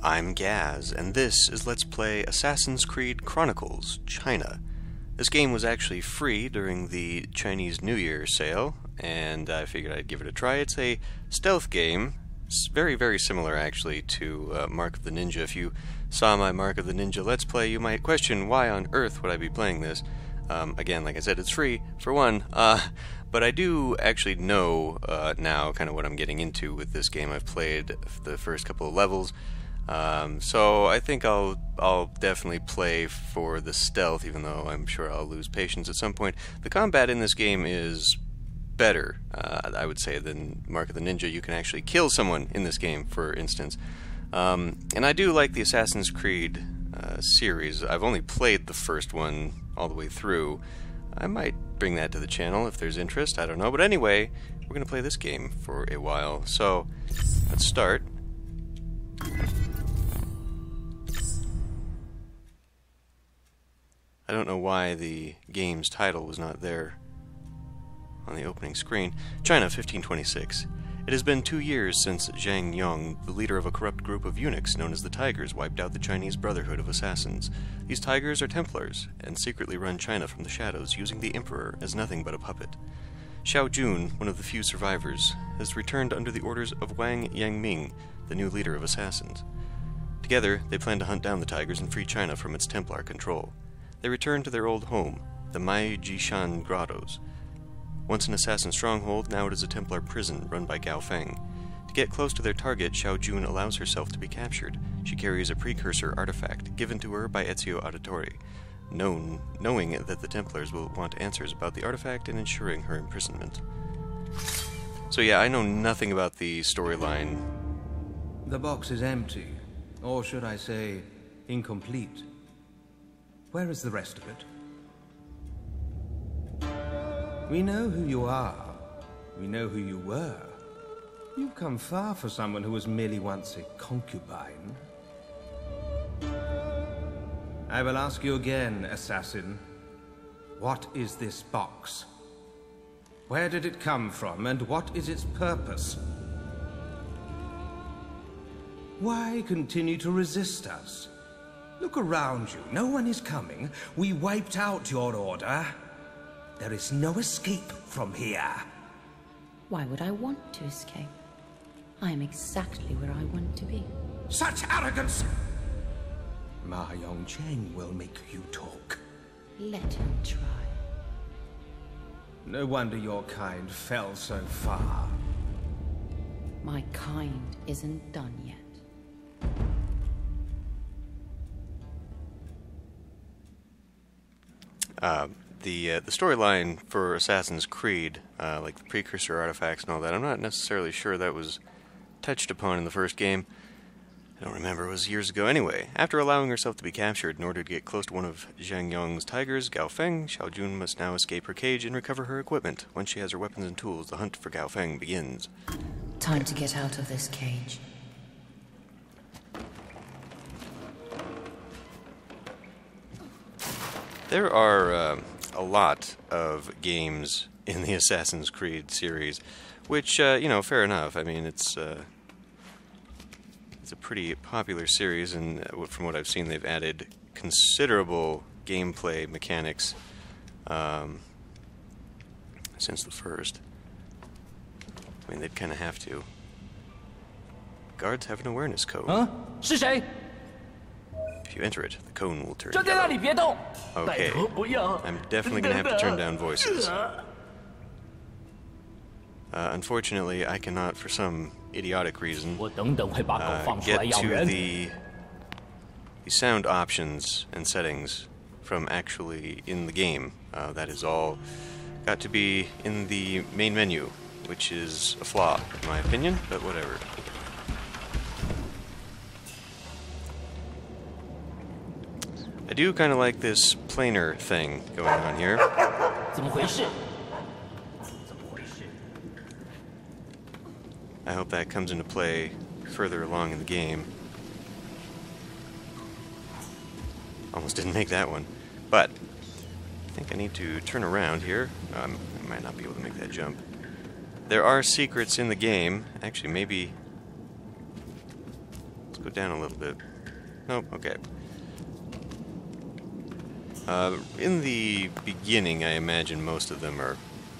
I'm Gaz, and this is Let's Play Assassin's Creed Chronicles, China. This game was actually free during the Chinese New Year sale, and I figured I'd give it a try. It's a stealth game. It's very, very similar, actually, to Mark of the Ninja. If you saw my Mark of the Ninja Let's Play, you might question why on earth would I be playing this. Again, like I said, it's free, for one, but I do actually know now kind of what I'm getting into with this game. I've played the first couple of levels, so I think I'll definitely play for the stealth, even though I'm sure I'll lose patience at some point. The combat in this game is better, I would say, than Mark of the Ninja. You can actually kill someone in this game, for instance. And I do like the Assassin's Creed series. I've only played the first one all the way through. I might bring that to the channel if there's interest, I don't know. But anyway, we're going to play this game for a while. So, let's start. I don't know why the game's title was not there on the opening screen. China, 1526. It has been 2 years since Zhang Yong, the leader of a corrupt group of eunuchs known as the Tigers, wiped out the Chinese Brotherhood of assassins. These Tigers are Templars, and secretly run China from the shadows, using the Emperor as nothing but a puppet. Shao Jun, one of the few survivors, has returned under the orders of Wang Yangming, the new leader of assassins. Together, they plan to hunt down the Tigers and free China from its Templar control. They return to their old home, the Mai Jishan Grottos. Once an assassin stronghold, now it is a Templar prison run by Gao Feng. To get close to their target, Shao Jun allows herself to be captured. She carries a precursor artifact given to her by Ezio Auditore, knowing that the Templars will want answers about the artifact and ensuring her imprisonment. So yeah, I know nothing about the storyline. The box is empty, or should I say, incomplete. Where is the rest of it? We know who you are. We know who you were. You've come far for someone who was merely once a concubine. I will ask you again, assassin. What is this box? Where did it come from, and what is its purpose? Why continue to resist us? Look around you. No one is coming. We wiped out your order. There is no escape from here. Why would I want to escape? I am exactly where I want to be. Such arrogance! Ma Yongcheng will make you talk. Let him try. No wonder your kind fell so far. My kind isn't done yet. The storyline for Assassin's Creed, like the precursor artifacts and all that, I'm not necessarily sure that was touched upon in the first game. I don't remember, it was years ago anyway. After allowing herself to be captured in order to get close to one of Zhang Yong's tigers, Gao Feng, Shao Jun must now escape her cage and recover her equipment. Once she has her weapons and tools, the hunt for Gao Feng begins. Time to get out of this cage. There are a lot of games in the Assassin's Creed series, which, you know, fair enough. I mean, it's a pretty popular series, and from what I've seen, they've added considerable gameplay mechanics since the first. I mean, they'd kind of have to. Guards have an awareness code. Huh? 是谁? If you enter it, the cone will turn yellow. Okay, I'm definitely going to have to turn down voices. Unfortunately, I cannot, for some idiotic reason, get to the sound options and settings from actually in the game. That is all got to be in the main menu, which is a flaw, in my opinion, but whatever. I do kind of like this planar thing going on here. I hope that comes into play further along in the game. Almost didn't make that one. But I think I need to turn around here. I might not be able to make that jump. There are secrets in the game. Actually, maybe go down a little bit. Nope, okay. In the beginning, I imagine most of them are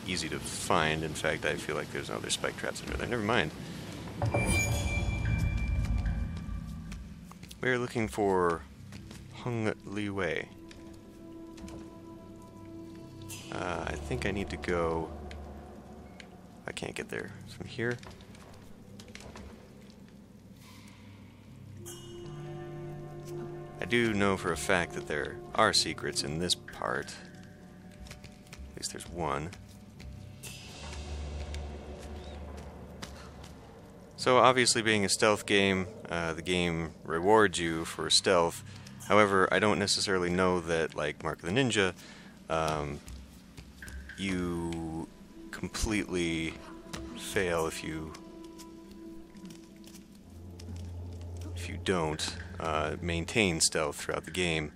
easy to find. In fact, I feel like there's no other spike traps under there. Never mind. We're looking for Hung Li Wei. I think I need to go... I can't get there from here. I do know for a fact that there are secrets in this part. At least there's one. So obviously, being a stealth game, the game rewards you for stealth. However, I don't necessarily know that, like Mark of the Ninja, you completely fail if you don't maintain stealth throughout the game.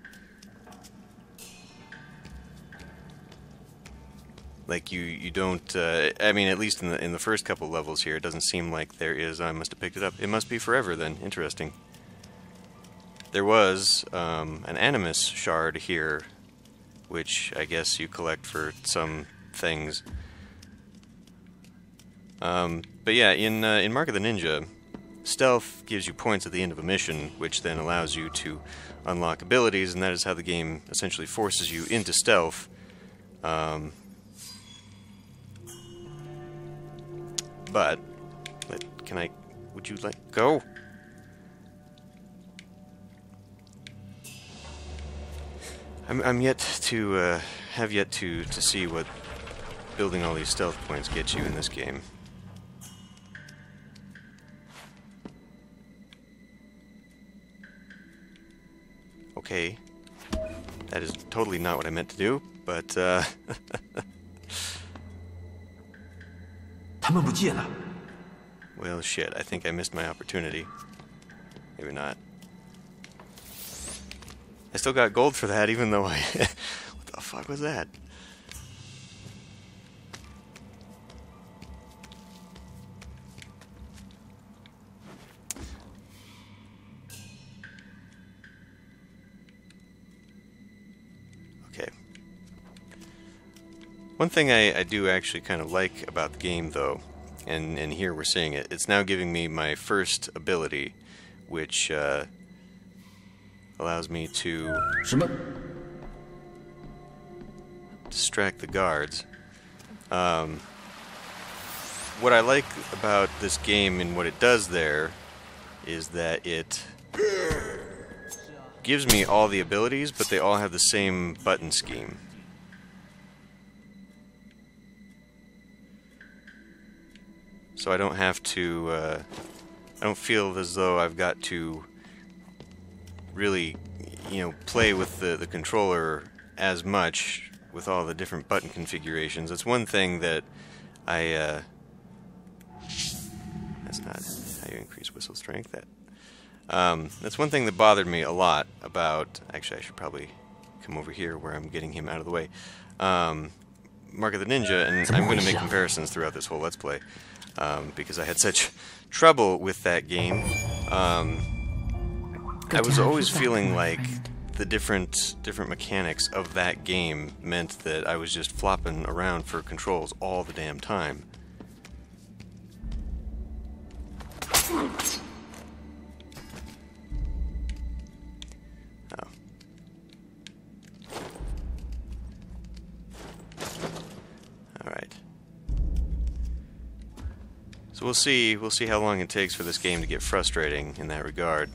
Like you don't. I mean, at least in the first couple levels here, it doesn't seem like there is. I must have picked it up. It must be forever then. Interesting. There was an animus shard here, which I guess you collect for some things. But yeah, in Mark of the Ninja, stealth gives you points at the end of a mission, which then allows you to unlock abilities, and that is how the game essentially forces you into stealth. But would you let go? I'm yet to have yet to see what building all these stealth points gets you in this game. Okay, that is totally not what I meant to do, but well, shit, I think I missed my opportunity. Maybe not. I still got gold for that, even though I... What the fuck was that? Okay. One thing I do actually kind of like about the game, though, and here we're seeing it, it's now giving me my first ability, which allows me to distract the guards. What I like about this game and what it does there is that it gives me all the abilities, but they all have the same button scheme. So I don't have to, I don't feel as though I've got to really, play with the controller as much with all the different button configurations. That's one thing that that's not how you increase whistle strength. That's one thing that bothered me a lot about, actually I should probably come over here where I'm getting him out of the way. Mark of the Ninja, and I'm going to make comparisons throughout this whole Let's Play, because I had such trouble with that game. I was always feeling like the different mechanics of that game meant that I was just flopping around for controls all the damn time. Oh. Alright. So we'll see how long it takes for this game to get frustrating in that regard.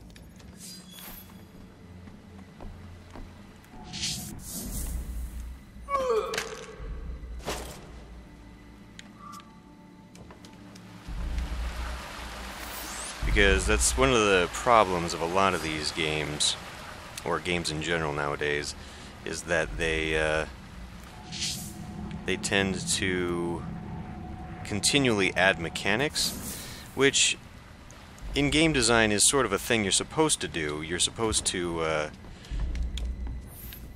Because that's one of the problems of a lot of these games, or games in general nowadays, is that they tend to continually add mechanics, which in game design is sort of a thing you're supposed to do. You're supposed to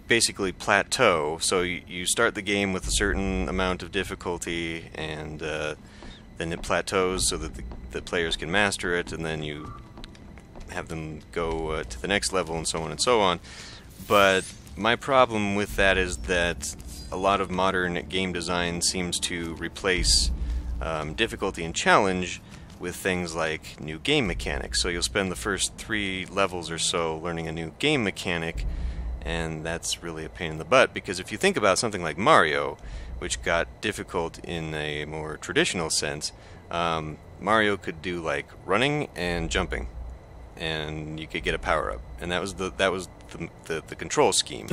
basically plateau, so you start the game with a certain amount of difficulty, and then it plateaus so that the players can master it, and then you have them go to the next level and so on and so on. But my problem with that is that a lot of modern game design seems to replace difficulty and challenge with things like new game mechanics. So you'll spend the first 3 levels or so learning a new game mechanic, and that's really a pain in the butt, because if you think about something like Mario, which got difficult in a more traditional sense, Mario could do like running and jumping, and you could get a power-up, and that was the control scheme,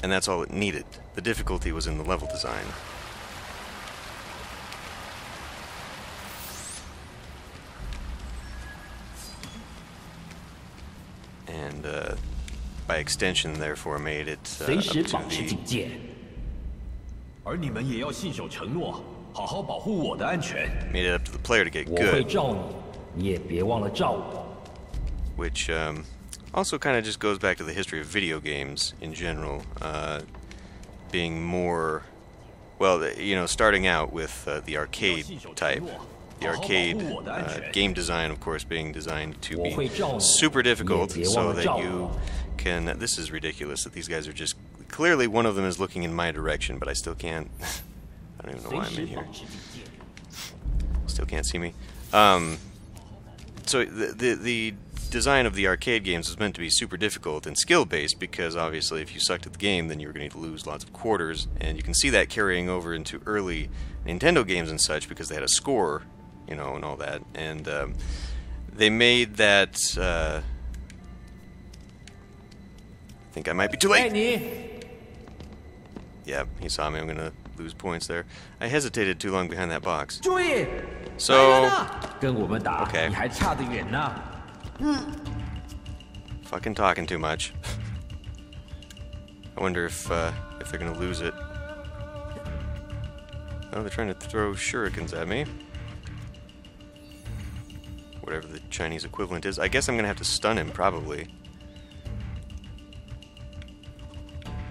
and that's all it needed. The difficulty was in the level design. And by extension, therefore, made it up to the... Made it up to the player to get good. Which also kind of just goes back to the history of video games in general, being more, well, you know, starting out with the arcade type. The arcade game design, of course, being designed to be super difficult so that you can... This is ridiculous that these guys are just... Clearly one of them is looking in my direction, but I still can't... I don't even know why I'm in here. Still can't see me. So the design of the arcade games was meant to be super difficult and skill-based, because obviously if you sucked at the game, then you were going to lose lots of quarters, and you can see that carrying over into early Nintendo games and such, because they had a score, you know, and all that. And they made that... I think I might be too late. Yeah, he saw me. I'm gonna lose points there. I hesitated too long behind that box. So... Okay. Fucking talking too much. I wonder if they're gonna lose it. Oh, they're trying to throw shurikens at me. Whatever the Chinese equivalent is. I guess I'm gonna have to stun him, probably.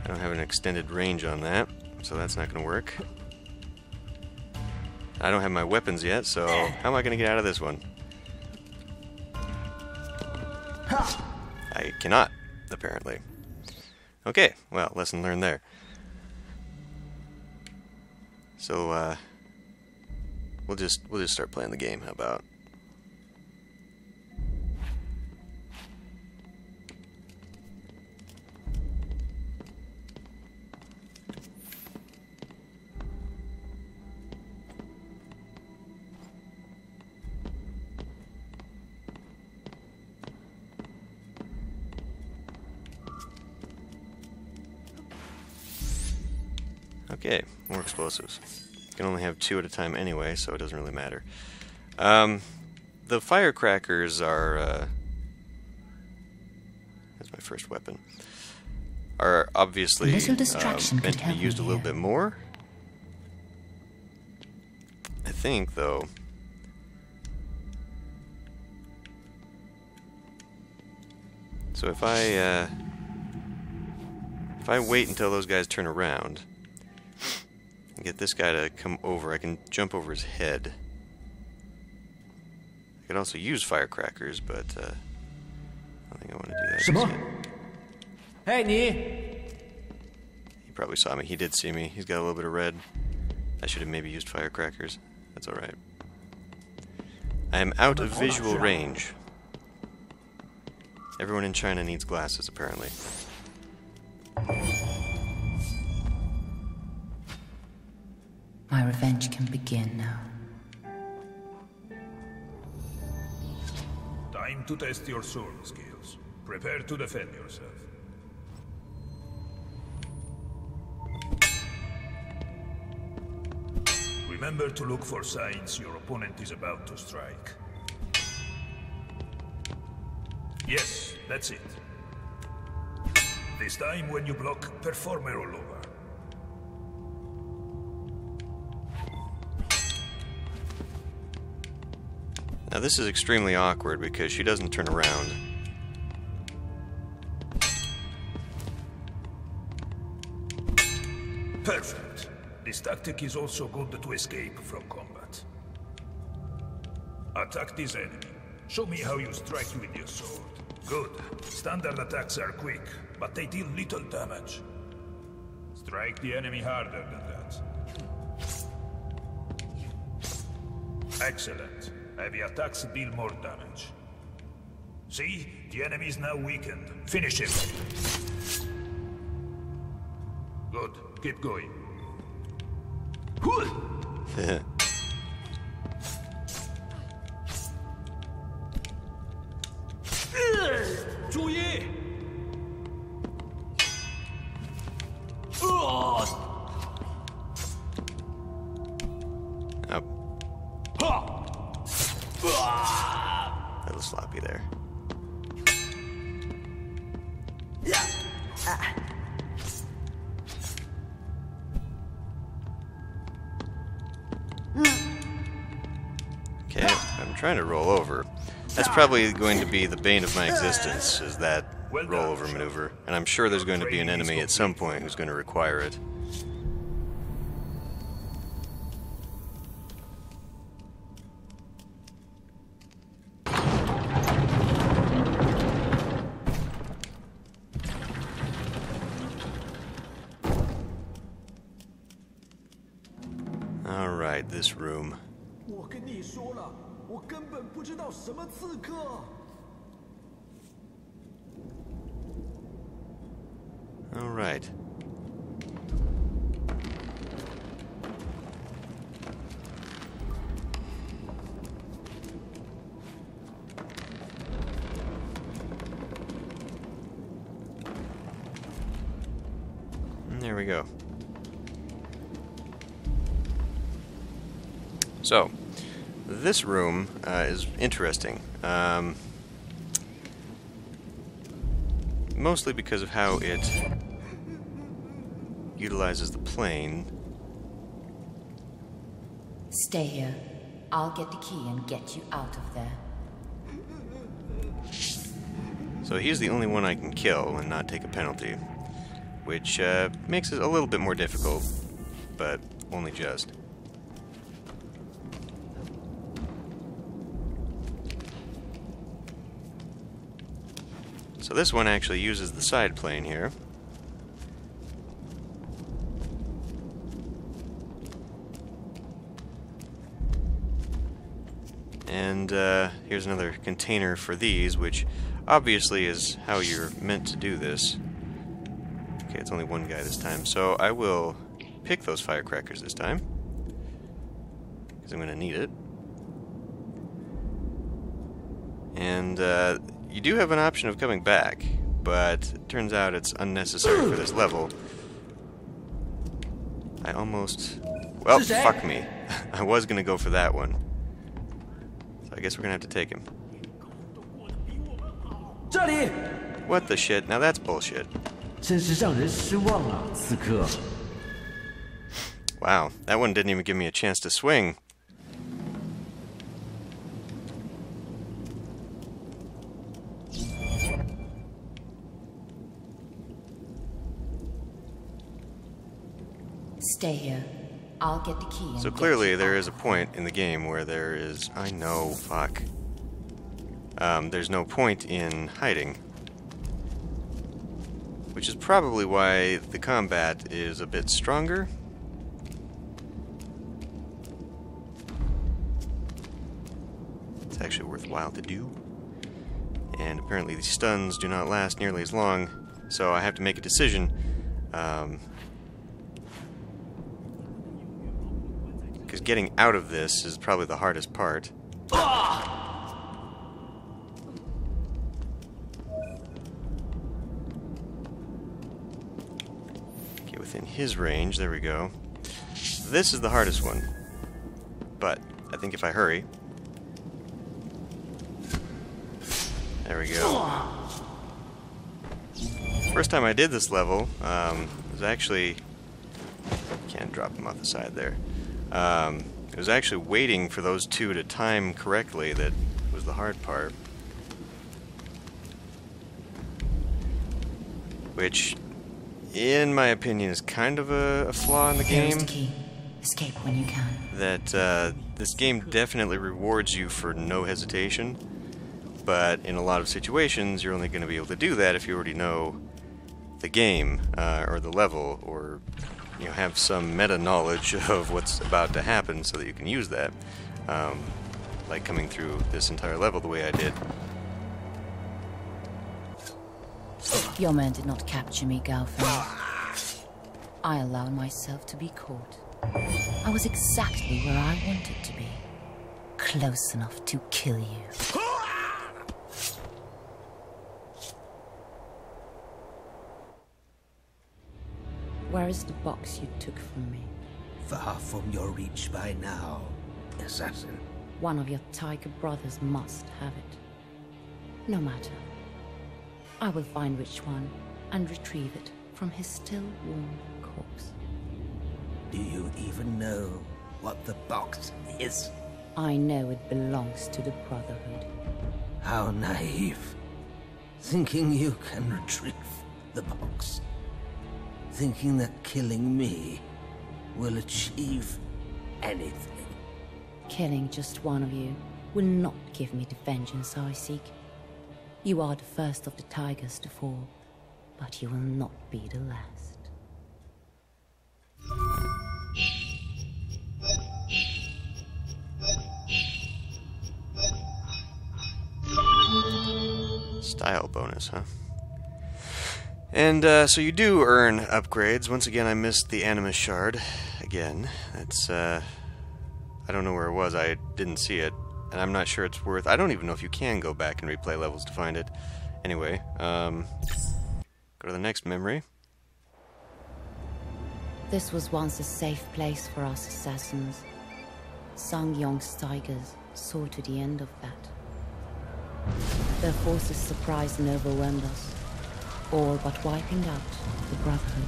I don't have an extended range on that, so that's not gonna work. I don't have my weapons yet, so how am I gonna get out of this one? I cannot, apparently. Okay, well, lesson learned there. So, we'll just start playing the game, how about? Okay, more explosives. You can only have 2 at a time anyway, so it doesn't really matter. The firecrackers are... that's my first weapon. Are obviously meant to be used a little bit more. I think, though... So if I wait until those guys turn around... and get this guy to come over, I can jump over his head. I could also use firecrackers, but I don't think I want to do that just yet. Hey, He probably saw me. He did see me. He's got a little bit of red. I should have maybe used firecrackers. That's alright. I am out of visual range. Everyone in China needs glasses, apparently. My revenge can begin now. Time to test your sword skills. Prepare to defend yourself. Remember to look for signs your opponent is about to strike. Yes, that's it. This time when you block, perform a rollover. Now this is extremely awkward because she doesn't turn around. Perfect. This tactic is also good to escape from combat. Attack this enemy. Show me how you strike with your sword. Good. Standard attacks are quick, but they deal little damage. Strike the enemy harder than that. Excellent. Heavy attacks deal more damage. See? The enemy is now weakened. Finish him. Good. Keep going. A little sloppy there. Okay, I'm trying to roll over. That's probably going to be the bane of my existence, is that rollover maneuver. And I'm sure there's going to be an enemy at some point who's going to require it. Alright, this room. Alright. There we go. So, this room is interesting, mostly because of how it utilizes the plane. Stay here. I'll get the key and get you out of there. So he's the only one I can kill and not take a penalty, which makes it a little bit more difficult, but only just. So this one actually uses the side plane here. And here's another container for these, which obviously is how you're meant to do this. Okay, it's only one guy this time, so I will pick those firecrackers this time, because I'm going to need it. And you do have an option of coming back, but it turns out it's unnecessary for this level. I almost... Well, fuck me. I was going to go for that one. So I guess we're going to have to take him. What the shit? Now that's bullshit. Wow, that one didn't even give me a chance to swing. Stay here. I'll get the key. So clearly there is a point in the game where there is... I know, fuck. There's no point in hiding. Which is probably why the combat is a bit stronger. It's actually worthwhile to do. And apparently these stuns do not last nearly as long, so I have to make a decision. Because getting out of this is probably the hardest part. Okay, within his range, there we go. This is the hardest one. But I think if I hurry... There we go. First time I did this level, was actually... Can't drop him off the side there. It was actually waiting for those two to time correctly that was the hard part. Which, in my opinion, is kind of a flaw in the game. Here's the key. Escape when you can. That this game definitely rewards you for no hesitation. but in a lot of situations you're only going to be able to do that if you already know the game, or the level, or have some meta knowledge of what's about to happen so that you can use that, like coming through this entire level the way I did. Your men did not capture me, Gao Feng. I allowed myself to be caught. I was exactly where I wanted to be. Close enough to kill you. Where is the box you took from me? Far from your reach by now, assassin. One of your tiger brothers must have it. No matter. I will find which one and retrieve it from his still warm corpse. Do you even know what the box is? I know it belongs to the Brotherhood. How naive. Thinking you can retrieve the box. Thinking that killing me will achieve anything. Killing just one of you will not give me the vengeance I seek. You are the first of the tigers to fall, but you will not be the last. Style bonus, huh? And so you do earn upgrades. Once again, I missed the Animus Shard. Again, that's I don't know where it was. I didn't see it, and I'm not sure it's worth. I don't even know if you can go back and replay levels to find it. Anyway, go to the next memory. This was once a safe place for us assassins. Sang Yong's tigers saw to the end of that. Their forces surprised and overwhelmed us, all but wiping out the Brotherhood.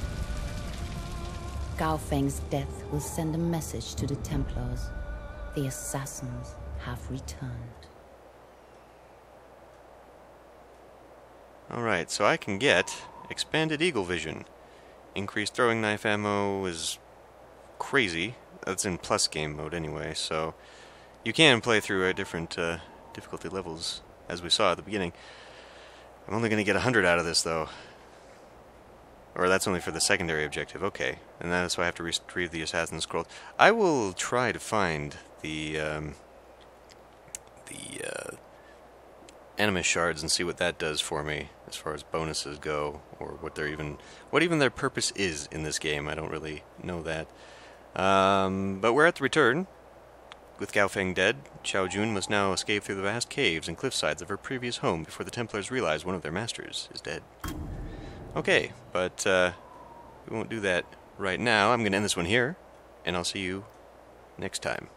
Gao Feng's death will send a message to the Templars. The assassins have returned. Alright, so I can get expanded eagle vision. Increased throwing knife ammo is crazy. That's in plus game mode anyway, so you can play through at different difficulty levels, as we saw at the beginning. I'm only going to get 100 out of this, though. Or that's only for the secondary objective. Okay, and that's why I have to retrieve the Assassin's Scroll. I will try to find the Animus Shards and see what that does for me as far as bonuses go, or what even their purpose is in this game. I don't really know that. But we're at the return. With Gao Feng dead, Shao Jun must now escape through the vast caves and cliffsides of her previous home before the Templars realize one of their masters is dead. Okay, but we won't do that right now. I'm going to end this one here, and I'll see you next time.